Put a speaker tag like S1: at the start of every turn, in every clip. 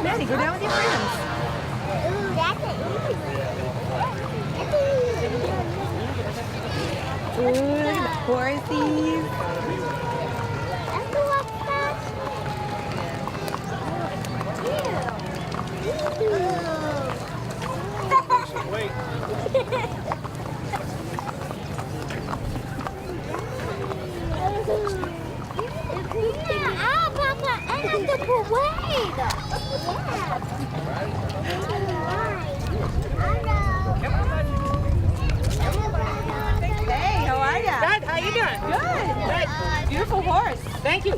S1: Maddie, go down with your friends.
S2: Ooh, that's an easy one.
S1: Ooh, look at the horsies.
S2: Let's go up fast.
S3: Wait.
S2: Ah, Papa, and at the parade. Yeah.
S1: Hey, how are ya?
S4: Dad, how you doing?
S1: Good. Beautiful horse.
S4: Thank you.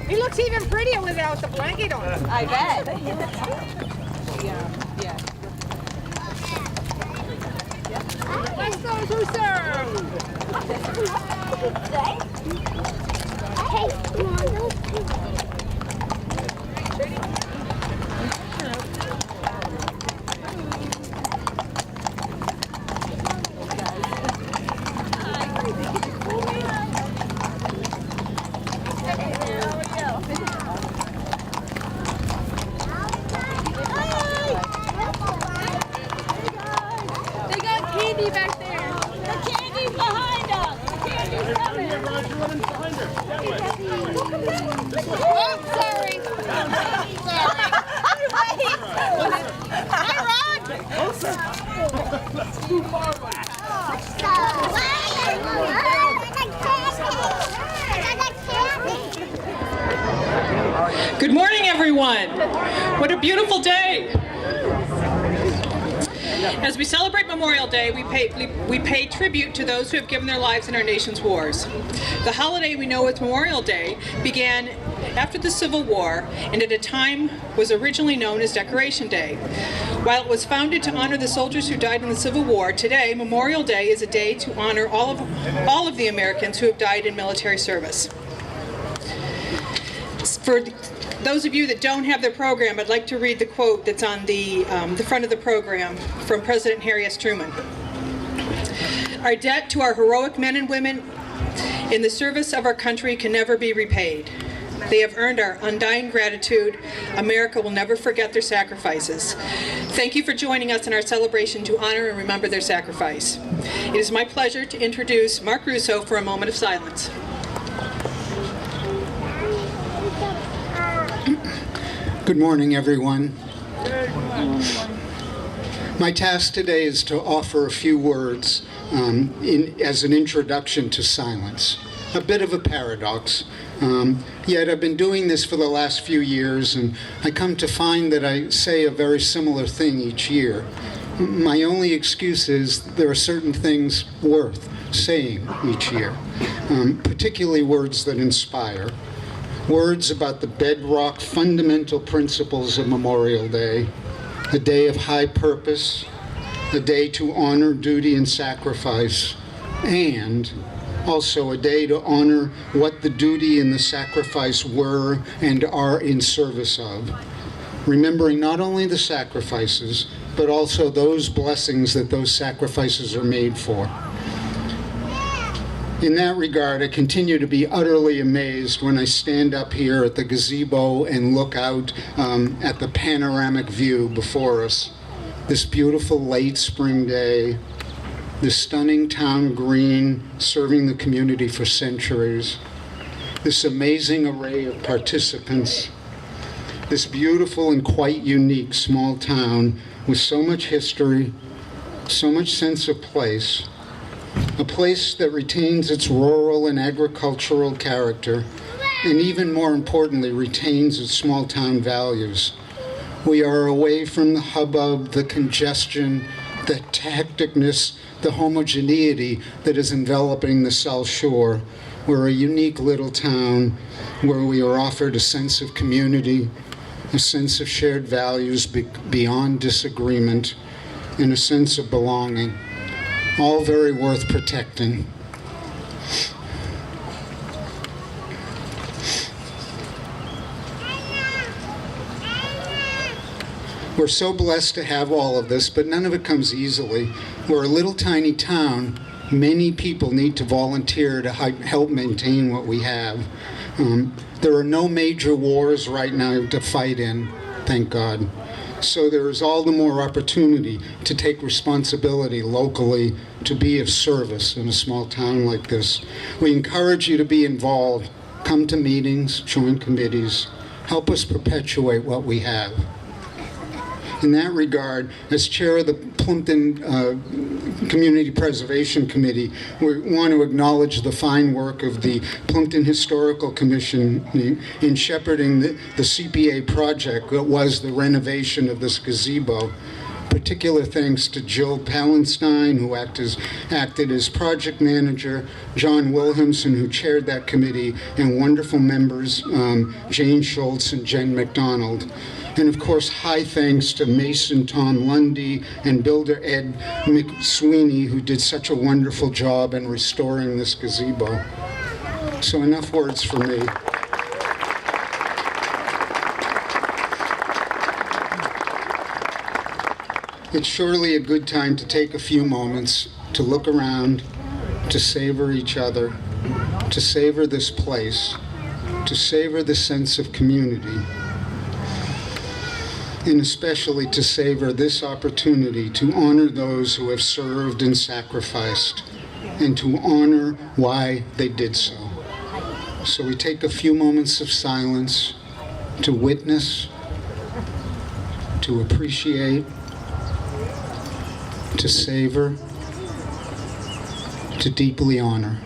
S4: He looks even prettier without the blanket on.
S1: I bet. Yeah.
S4: Let's go, Rooster!
S2: Hey, come on, let's go.
S5: They got candy back there. The candy's behind us. The candy's coming. Oh, sorry. Hi, Rod.
S6: Good morning, everyone. What a beautiful day. As we celebrate Memorial Day, we pay tribute to those who have given their lives in our nation's wars. The holiday we know as Memorial Day began after the Civil War and at a time was originally known as Decoration Day. While it was founded to honor the soldiers who died in the Civil War, today Memorial Day is a day to honor all of the Americans who have died in military service. For those of you that don't have their program, I'd like to read the quote that's on the front of the program from President Harry S. Truman. Our debt to our heroic men and women in the service of our country can never be repaid. They have earned our undying gratitude. America will never forget their sacrifices. Thank you for joining us in our celebration to honor and remember their sacrifice. It is my pleasure to introduce Mark Russo for a moment of silence.
S7: Good morning, everyone. My task today is to offer a few words as an introduction to silence. A bit of a paradox, yet I've been doing this for the last few years, and I come to find that I say a very similar thing each year. My only excuse is there are certain things worth saying each year, particularly words that inspire. Words about the bedrock fundamental principles of Memorial Day, a day of high purpose, a day to honor duty and sacrifice, and also a day to honor what the duty and the sacrifice were and are in service of, remembering not only the sacrifices, but also those blessings that those sacrifices are made for. In that regard, I continue to be utterly amazed when I stand up here at the gazebo and look out at the panoramic view before us. This beautiful late spring day, this stunning town green serving the community for centuries, this amazing array of participants, this beautiful and quite unique small town with so much history, so much sense of place, a place that retains its rural and agricultural character, and even more importantly, retains its small town values. We are away from the hubbub, the congestion, the hecticness, the homogeneity that is enveloping the South Shore. We're a unique little town where we are offered a sense of community, a sense of shared values beyond disagreement, and a sense of belonging. All very worth protecting. We're so blessed to have all of this, but none of it comes easily. We're a little tiny town, Many people need to volunteer to help maintain what we have. There are no major wars right now to fight in, thank God. So there is all the more opportunity to take responsibility locally, to be of service in a small town like this. We encourage you to be involved. Come to meetings, join committees, help us perpetuate what we have. In that regard, as chair of the Plympton Community Preservation Committee, we want to acknowledge the fine work of the Plympton Historical Commission in shepherding the CPA project that was the renovation of this gazebo. Particular thanks to Jill Pallenstein, who acted as project manager, John Williamson, who chaired that committee, and wonderful members, Jane Schultz and Jen McDonald. And of course, high thanks to Mason Tom Lundy and builder Ed McSweeney, who did such a wonderful job in restoring this gazebo. So enough words for me. It's surely a good time to take a few moments to look around, to savor each other, to savor this place, to savor the sense of community, and especially to savor this opportunity to honor those who have served and sacrificed, and to honor why they did so. So we take a few moments of silence to witness, to appreciate, to savor, to deeply honor.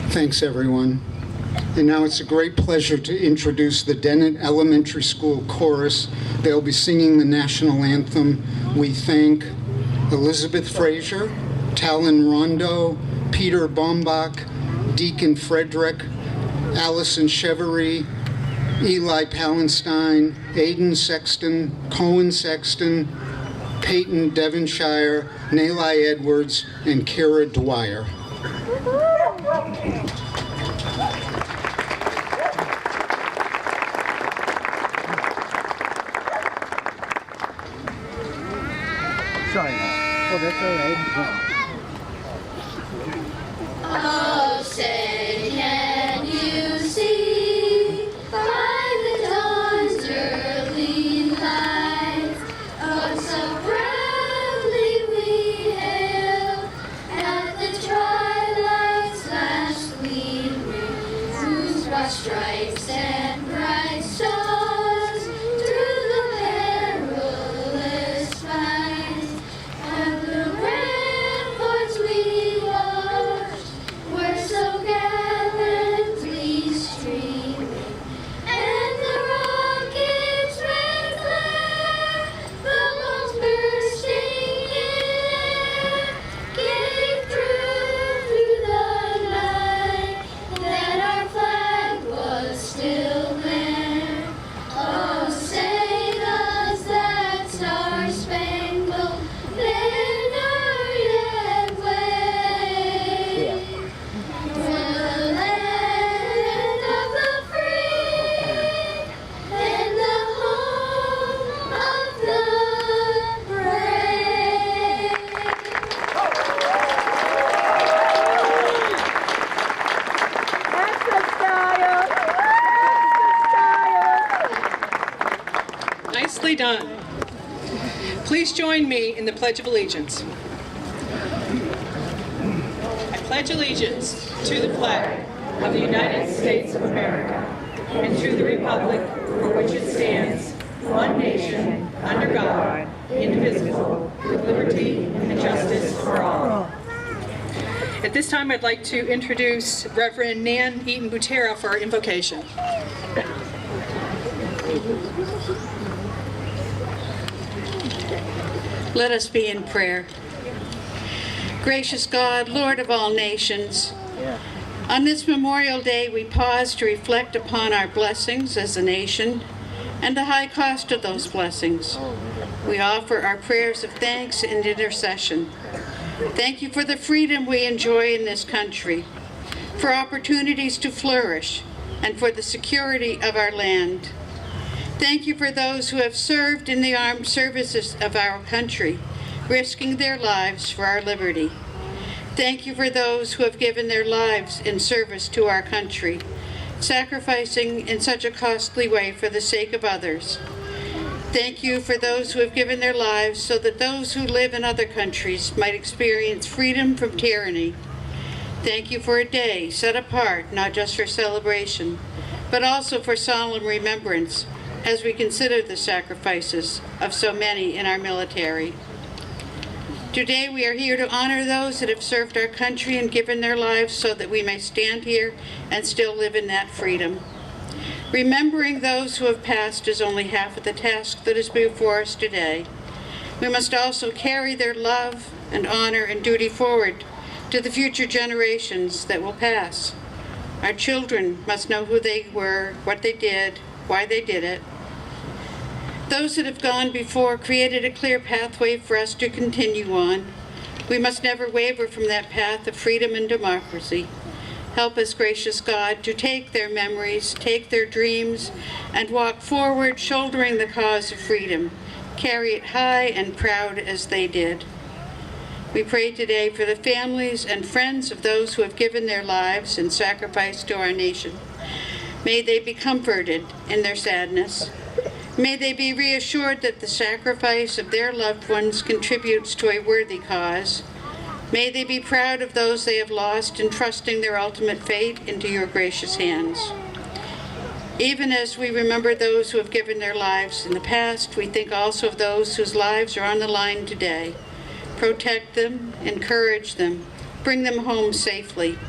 S7: Thanks, everyone. And now it's a great pleasure to introduce the Dennett Elementary School Chorus. They'll be singing the national anthem. We thank Elizabeth Frazier, Talon Rondo, Peter Bombach, Deacon Frederick, Allison Chevery, Eli Pallenstein, Aidan Sexton, Cohen Sexton, Peyton Devonshire, Nalai Edwards, and Kara Dwyer.
S3: Sorry. Oh, that's all right.
S8: Oh, say, can you see by the dawn's early light, oh, so proudly we hailed at the twilight's last gleaming, whose broad stripes and bright stars through the perilous fight, and the ramparts we watched were so gallantly streaming, and the rocket's red glare, the bombs bursting in air, gave proof through the night that our flag was still there. Oh, say does that star-spangled banner yet wave? For the land of the free and the home of the brave.
S5: That's the style.
S6: Nicely done. Please join me in the Pledge of Allegiance. I pledge allegiance to the flag of the United States of America and to the republic for which it stands, one nation, under God, indivisible, with liberty and justice for all. At this time, I'd like to introduce Reverend Nan Eaton Butera for our invocation.
S9: Let us be in prayer. Gracious God, Lord of all nations, On this Memorial Day, we pause to reflect upon our blessings as a nation and the high cost of those blessings. We offer our prayers of thanks and intercession. Thank you for the freedom we enjoy in this country, for opportunities to flourish, and for the security of our land. Thank you for those who have served in the armed services of our country, risking their lives for our liberty. Thank you for those who have given their lives in service to our country, sacrificing in such a costly way for the sake of others. Thank you for those who have given their lives so that those who live in other countries might experience freedom from tyranny. Thank you for a day set apart not just for celebration, but also for solemn remembrance as we consider the sacrifices of so many in our military. Today we are here to honor those that have served our country and given their lives so that we may stand here and still live in that freedom. Remembering those who have passed is only half of the task that is before us today. We must also carry their love and honor and duty forward to the future generations that will pass. Our children must know who they were, what they did, why they did it. Those that have gone before created a clear pathway for us to continue on. We must never waver from that path of freedom and democracy. Help us, gracious God, to take their memories, take their dreams, and walk forward shouldering the cause of freedom. Carry it high and proud as they did. We pray today for the families and friends of those who have given their lives in sacrifice to our nation. May they be comforted in their sadness. May they be reassured that the sacrifice of their loved ones contributes to a worthy cause. May they be proud of those they have lost and trusting their ultimate fate into your gracious hands. Even as we remember those who have given their lives in the past, we think also of those whose lives are on the line today. Protect them, encourage them, bring them home safely.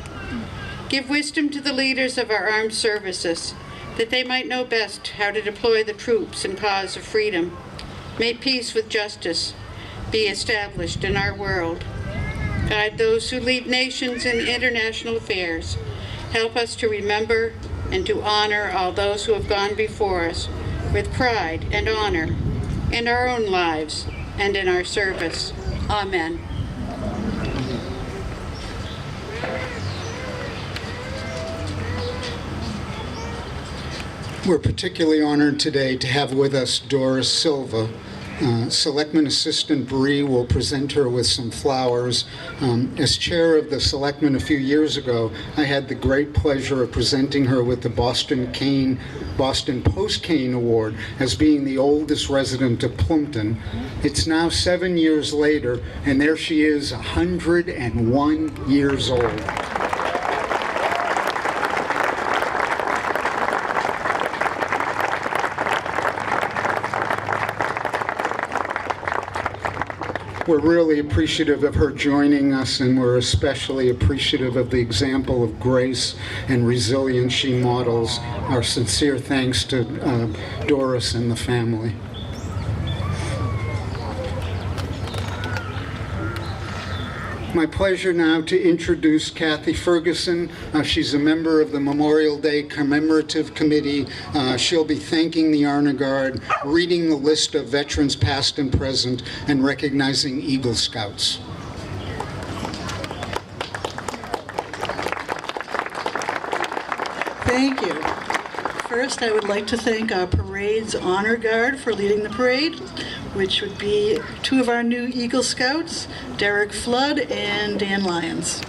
S9: Give wisdom to the leaders of our armed services, that they might know best how to deploy the troops in cause of freedom. May peace with justice be established in our world. Guide those who lead nations in international affairs. Help us to remember and to honor all those who have gone before us with pride and honor in our own lives and in our service. Amen.
S7: We're particularly honored today to have with us Doris Silva. Selectman Assistant Bree will present her with some flowers. As chair of the Selectmen a few years ago, I had the great pleasure of presenting her with the Boston Post-Cane Award as being the oldest resident of Plympton. It's now 7 years later, and there she is, 101 years old. We're really appreciative of her joining us, and we're especially appreciative of the example of grace and resilience she models. Our sincere thanks to Doris and the family. My pleasure now to introduce Kathy Ferguson. She's a member of the Memorial Day Commemorative Committee. She'll be thanking the Honor Guard, reading the list of veterans past and present, and recognizing Eagle Scouts.
S10: Thank you. First, I would like to thank our parade's Honor Guard for leading the parade, which would be two of our new Eagle Scouts, Derek Flood and Dan Lyons.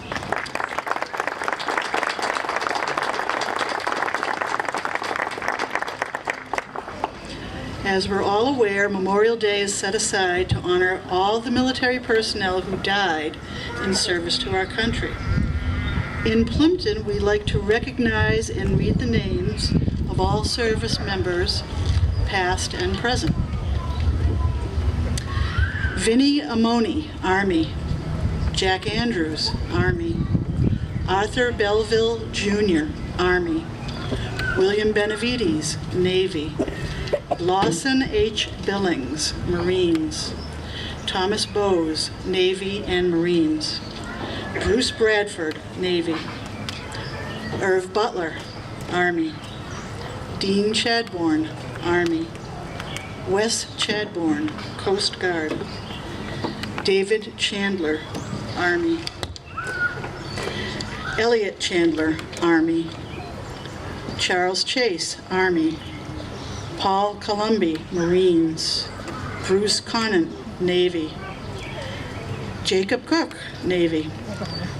S10: As we're all aware, Memorial Day is set aside to honor all the military personnel who died in service to our country. In Plympton, we like to recognize and read the names of all service members, past and present. Vinnie Amoni, Army. Jack Andrews, Army. Arthur Belville, Jr., Army. William Benavides, Navy. Lawson H. Billings, Marines. Thomas Bowes, Navy and Marines. Bruce Bradford, Navy. Irv Butler, Army. Dean Chadbourne, Army. Wes Chadbourne, Coast Guard. David Chandler, Army. Elliot Chandler, Army. Charles Chase, Army. Paul Columby, Marines. Bruce Conant, Navy. Jacob Cook, Navy.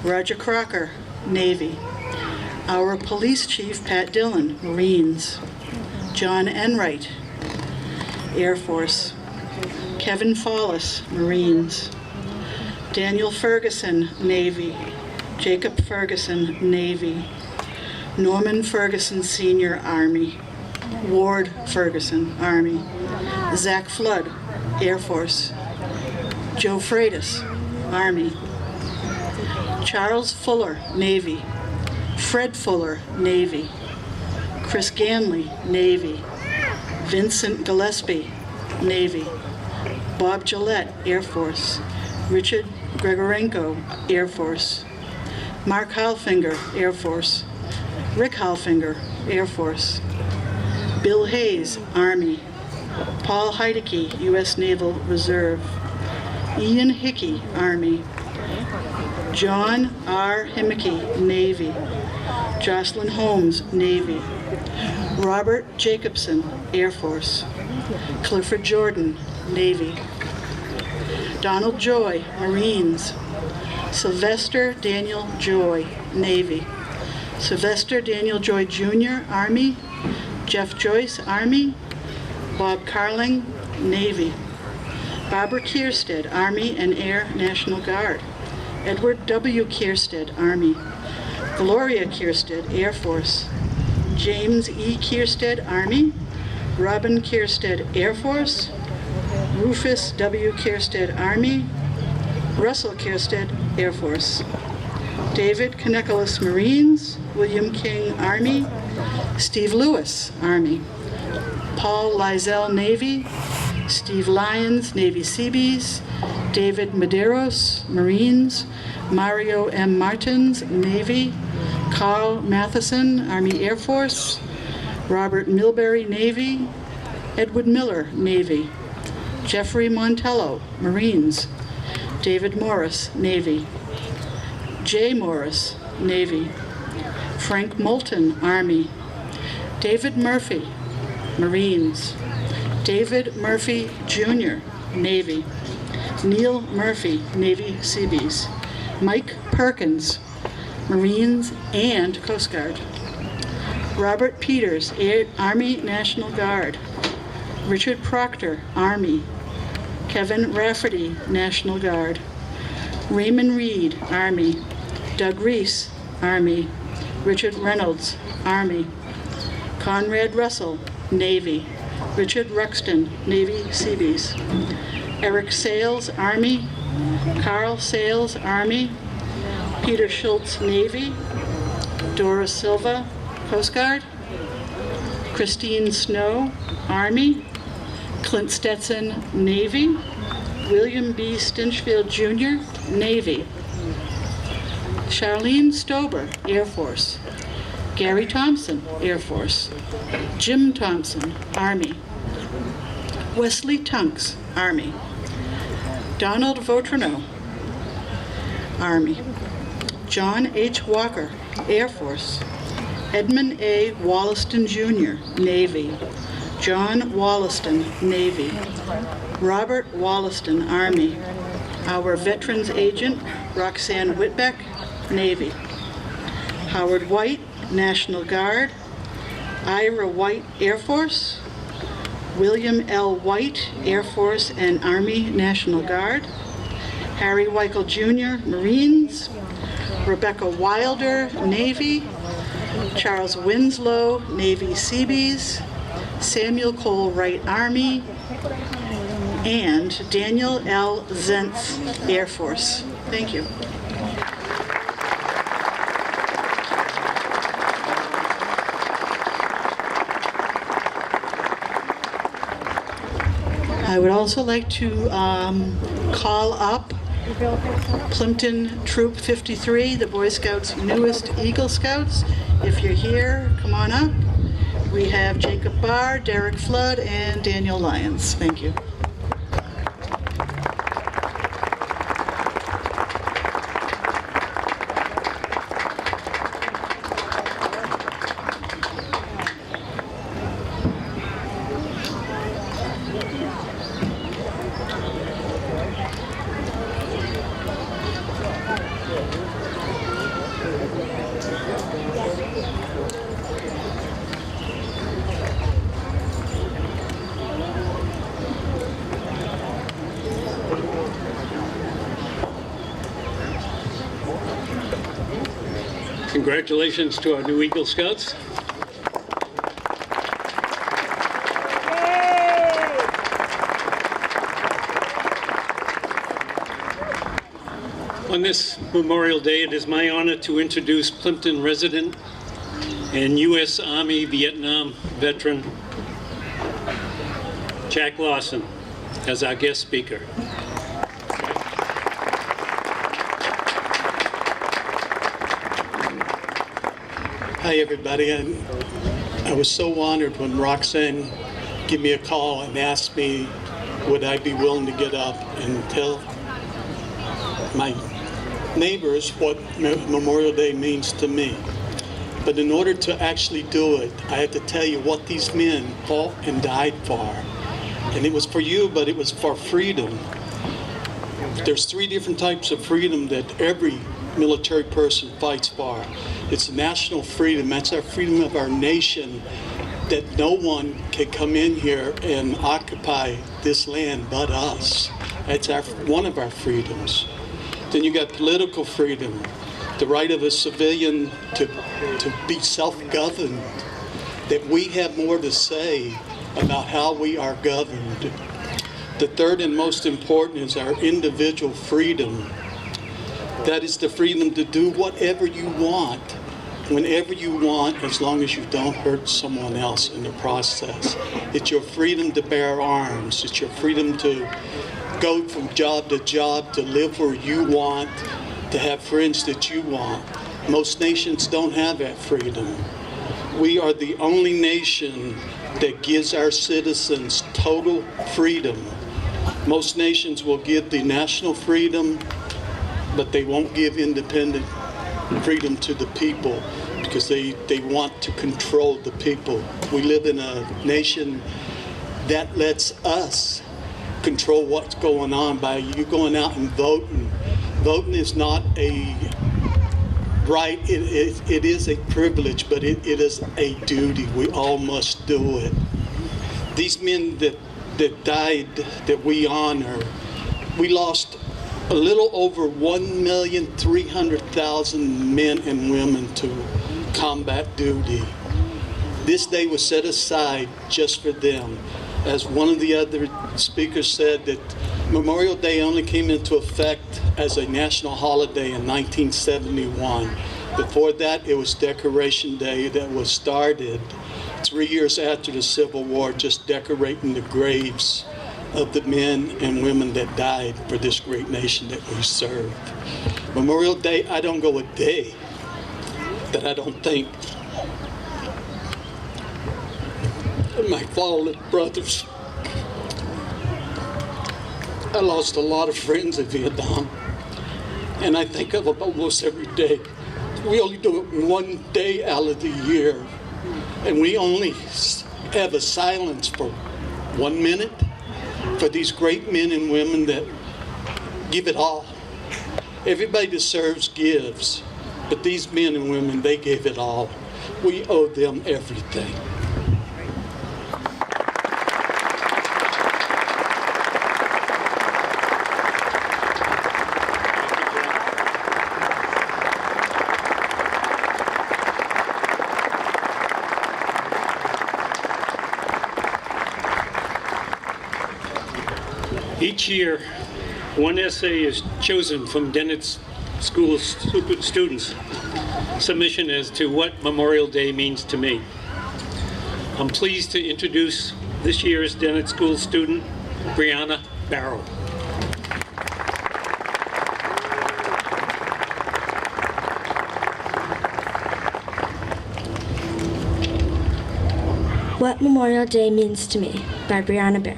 S10: Roger Crocker, Navy. Our Police Chief, Pat Dillon, Marines. John Enright, Air Force. Kevin Follis, Marines. Daniel Ferguson, Navy. Jacob Ferguson, Navy. Norman Ferguson, Sr., Army. Ward Ferguson, Army. Zach Flood, Air Force. Joe Freitas, Army. Charles Fuller, Navy. Fred Fuller, Navy. Chris Ganley, Navy. Vincent Gillespie, Navy. Bob Gillette, Air Force. Richard Gregorenko, Air Force. Mark Halfinger, Air Force. Rick Halfinger, Air Force. Bill Hayes, Army. Paul Heideke, U.S. Naval Reserve. Ian Hickey, Army. John R. Himmicky, Navy. Jocelyn Holmes, Navy. Robert Jacobson, Air Force. Clifford Jordan, Navy. Donald Joy, Marines. Sylvester Daniel Joy, Navy. Sylvester Daniel Joy Jr., Army. Jeff Joyce, Army. Bob Carling, Navy. Barbara Kierstead, Army and Air National Guard. Edward W. Kierstead, Army. Gloria Kierstead, Air Force. James E. Kierstead, Army. Robin Kierstead, Air Force. Rufus W. Kierstead, Army. Russell Kierstead, Air Force. David Kanekalis, Marines. William King, Army. Steve Lewis, Army. Paul Lizell, Navy. Steve Lyons, Navy Seabees. David Medeiros, Marines. Mario M. Martins, Navy. Carl Matheson, Army Air Force. Robert Milbury, Navy. Edward Miller, Navy. Jeffrey Montello, Marines. David Morris, Navy. Jay Morris, Navy. Frank Moulton, Army. David Murphy, Marines. David Murphy, Jr., Navy. Neil Murphy, Navy Seabees. Mike Perkins, Marines and Coast Guard. Robert Peters, Army National Guard. Richard Proctor, Army. Kevin Rafferty, National Guard. Raymond Reed, Army. Doug Reese, Army. Richard Reynolds, Army. Conrad Russell, Navy. Richard Ruxton, Navy Seabees. Eric Sales, Army. Carl Sales, Army. Peter Schultz, Navy. Dora Silva, Coast Guard. Christine Snow, Army. Clint Stetson, Navy. William B. Stinchfield, Jr., Navy. Charlene Stober, Air Force. Gary Thompson, Air Force. Jim Thompson, Army. Wesley Tunks, Army. Donald Vautrinot, Army. John H. Walker, Air Force. Edmund A. Wollaston, Jr., Navy. John Wollaston, Navy. Robert Wollaston, Army. Our Veterans Agent, Roxanne Whitbeck, Navy. Howard White, National Guard. Ira White, Air Force. William L. White, Air Force and Army National Guard. Harry Weichel Jr., Marines. Rebecca Wilder, Navy. Charles Winslow, Navy Seabees. Samuel Cole Wright, Army. And Daniel L. Zentz, Air Force. Thank you. I would also like to call up Plympton Troop 53, the Boy Scouts' newest Eagle Scouts, If you're here, come on up. We have Jacob Barr, Derek Flood, and Daniel Lyons. Thank you.
S11: Congratulations to our new Eagle Scouts. On this Memorial Day, it is my honor to introduce Plympton resident and U.S. Army Vietnam veteran Jack Lawson as our guest speaker.
S12: Hi everybody, I was so honored when Roxanne gave me a call and asked me would I be willing to get up and tell my neighbors what Memorial Day means to me. But in order to actually do it, I had to tell you what these men fought and died for. And it was for you, but it was for freedom. There's 3 different types of freedom that every military person fights for. It's national freedom. That's our freedom of our nation, that no one can come in here and occupy this land but us. That's one of our freedoms. Then you got political freedom, the right of a civilian to be self-governed, that we have more to say about how we are governed. The third and most important is our individual freedom. That is the freedom to do whatever you want, whenever you want, as long as you don't hurt someone else in the process. It's your freedom to bear arms. It's your freedom to go from job to job, to live where you want, to have friends that you want. Most nations don't have that freedom. We are the only nation that gives our citizens total freedom. Most nations will give the national freedom, but they won't give independent freedom to the people because they want to control the people. We live in a nation that lets us control what's going on by you going out and voting. Voting is not a right, it is a privilege, but it is a duty. We all must do it. These men that died, that we honor, we lost a little over 1,300,000 men and women to combat duty. This day was set aside just for them. As one of the other speakers said, that Memorial Day only came into effect as a national holiday in 1971. Before that, it was Decoration Day that was started 3 years after the Civil War, just decorating the graves of the men and women that died for this great nation that we serve. Memorial Day, I don't go a day that I don't think of my fallen brothers. I lost a lot of friends in Vietnam, and I think of them almost every day. We only do it 1 day out of the year, and we only have a silence for 1 minute for these great men and women that give it all. Everybody that serves gives, but these men and women, they gave it all. We owe them everything.
S11: Each year, one essay is chosen from Dennett's School students' submission as to what Memorial Day means to me. I'm pleased to introduce this year's Dennett School student, Brianna Barrow.
S13: What Memorial Day Means to Me by Brianna Barrow.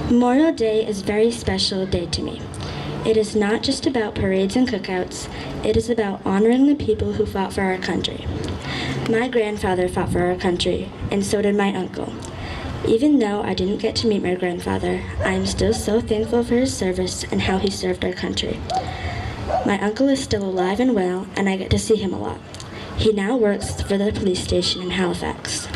S13: Memorial Day is a very special day to me. It is not just about parades and cookouts, it is about honoring the people who fought for our country. My grandfather fought for our country, and so did my uncle. Even though I didn't get to meet my grandfather, I am still so thankful for his service and how he served our country. My uncle is still alive and well, and I get to see him a lot. He now works for the police station in Halifax.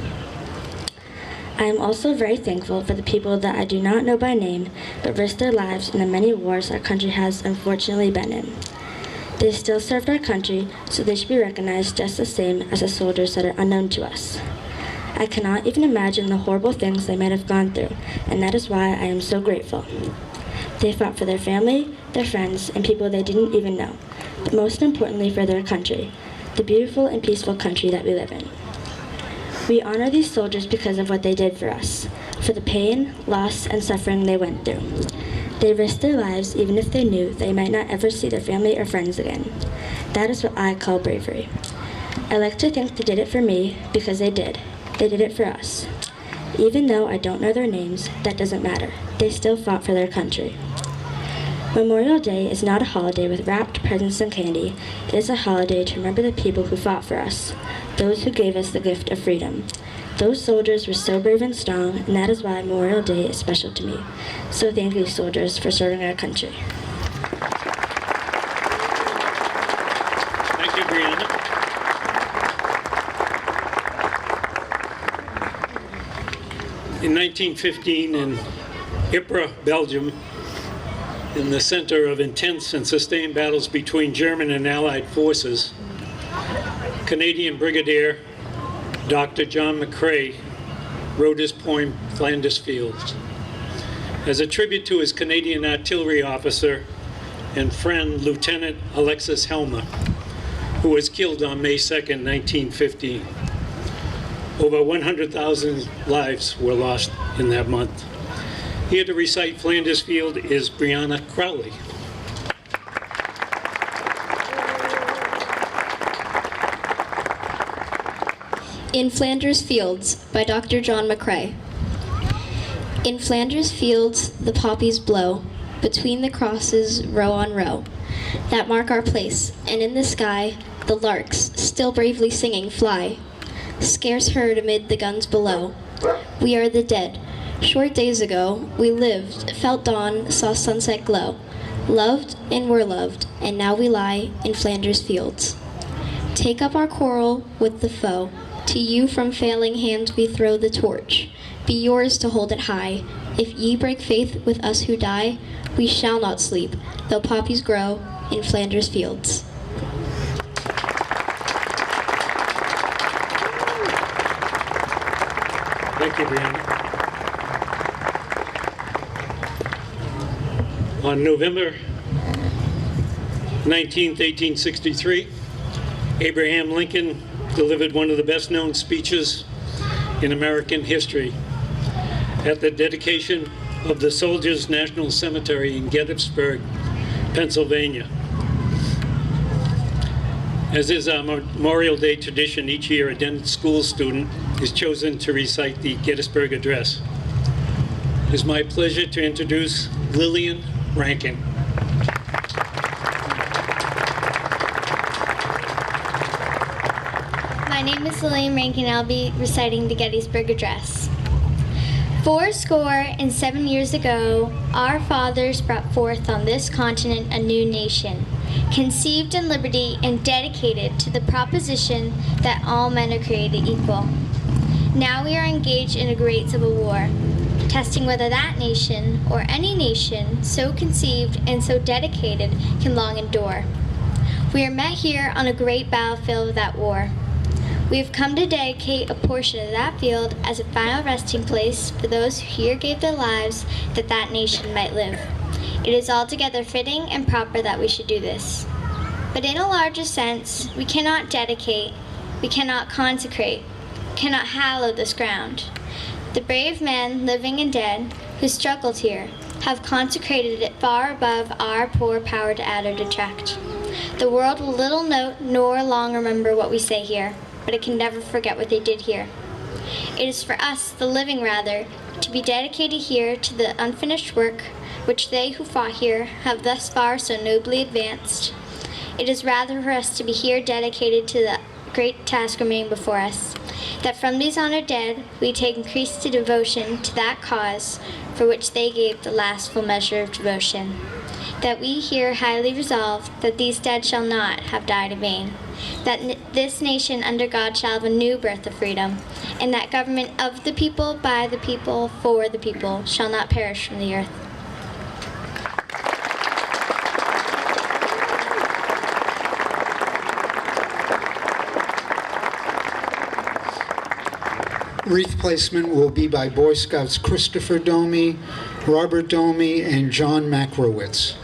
S13: I am also very thankful for the people that I do not know by name, but risked their lives in the many wars our country has unfortunately been in. They still served our country, so they should be recognized just the same as the soldiers that are unknown to us. I cannot even imagine the horrible things they might have gone through, and that is why I am so grateful. They fought for their family, their friends, and people they didn't even know, but most importantly for their country, the beautiful and peaceful country that we live in. We honor these soldiers because of what they did for us, for the pain, loss, and suffering they went through. They risked their lives even if they knew they might not ever see their family or friends again. That is what I call bravery. I like to think they did it for me because they did. They did it for us. Even though I don't know their names, that doesn't matter. They still fought for their country. Memorial Day is not a holiday with wrapped presents and candy. It is a holiday to remember the people who fought for us, those who gave us the gift of freedom. Those soldiers were so brave and strong, and that is why Memorial Day is special to me. So thank you, soldiers, for serving our country.
S11: Thank you, Brianna. In 1915, in Ypres, Belgium, in the center of intense and sustained battles between German and Allied forces, Canadian Brigadier Dr. John McCrae wrote his poem, Flanders Fields, as a tribute to his Canadian artillery officer and friend, Lieutenant Alexis Helmer, who was killed on May 2nd, 1915. Over 100,000 lives were lost in that month. Here to recite Flanders Field is Brianna Crowley.
S14: In Flanders Fields by Dr. John McCrae. In Flanders Fields the poppies blow, between the crosses row on row, that mark our place, and in the sky the larks, still bravely singing, fly, scarce heard amid the guns below. We are the dead. Short days ago we lived, felt dawn, saw sunset glow, loved and were loved, and now we lie in Flanders Fields. Take up our quarrel with the foe. To you from failing hands we throw the torch. Be yours to hold it high. If ye break faith with us who die, we shall not sleep, though poppies grow in Flanders Fields.
S11: Thank you, Brianna. On November 19th, 1863, Abraham Lincoln delivered one of the best-known speeches in American history at the dedication of the Soldiers' National Cemetery in Gettysburg, Pennsylvania. As is our Memorial Day tradition, each year a Dennett School student is chosen to recite the Gettysburg Address. It is my pleasure to introduce Lillian Rankin.
S2: My name is Lillian Rankin, and I'll be reciting the Gettysburg Address. 77 years ago, our fathers brought forth on this continent a new nation, conceived in liberty and dedicated to the proposition that all men are created equal. Now we are engaged in a great civil war, testing whether that nation, or any nation, so conceived and so dedicated, can long endure. We are met here on a great battlefield of that war. We have come to dedicate a portion of that field as a final resting place for those who here gave their lives that that nation might live. It is altogether fitting and proper that we should do this. But in a larger sense, we cannot dedicate, we cannot consecrate, we cannot hallow this ground. The brave men, living and dead, who struggled here, have consecrated it far above our poor power to add or detract. The world will little note nor long remember what we say here, but it can never forget what they did here. It is for us, the living rather, to be dedicated here to the unfinished work which they who fought here have thus far so nobly advanced. It is rather for us to be here dedicated to the great task remaining before us, that from these honored dead we take increased devotion to that cause for which they gave the last full measure of devotion. That we here highly resolve that these dead shall not have died in vain, that this nation under God shall have a new birth of freedom, and that government of the people, by the people, for the people, shall not perish from the earth.
S7: Wreath placement will be by Boy Scouts Christopher Domi, Robert Domi, and John Makrowitz.